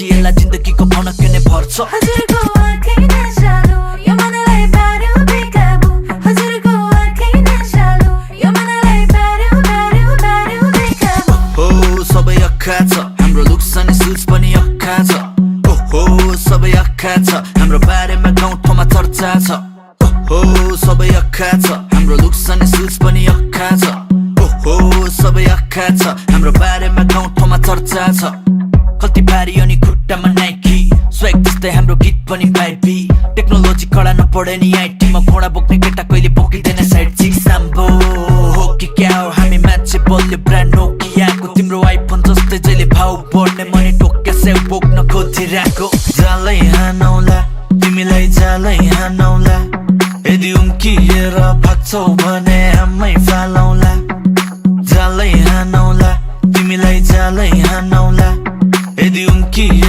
केटीहरूलाई जिन्दगीको भनक नै भर्छ हजुरको आँखै नचालु यो मनलाई पार्यो बेकाबु हजुरको आँखै नचालु यो मनलाई पार्यो पार्यो पार्यो बेकाबु हो सबै अक्खा छ हाम्रो लुक्स अनि सुज पनि अक्खा छ हो सबै अक्खा छ हाम्रो बारेमा गाउँ ठाउँमा चर्चा छ हो सबै अक्खा छ हाम्रो लुक्स अनि सुज पनि अक्खा छ हो सबै अक्खा छ हाम्रो बारेमा गाउँ ठाउँमा चर्चा छ कति भारी अनि खुट्टामा नाइकी स्वैग जस्तै हाम्रो गीत पनि भाइबी टेक्नोलोजी कडा नपढे नि आइटीमा घोडा बोक्ने केटा कहिले बोकिँदैन साइड चिक साम्बो हो कि क्या हो हामी मान्छे बल्यो ब्रान्ड नोकियाको तिम्रो आइफोन जस्तै जहिले भाउ बढ्ने मनी टोक्या सेउ बोक्न खोजिरहेको जालै हानौला तिमीलाई जालै हानौला यदि उम्किएर भाग्छौ भने हाम्रै फालौला जालै हानौला तिमीलाई जालै हानौला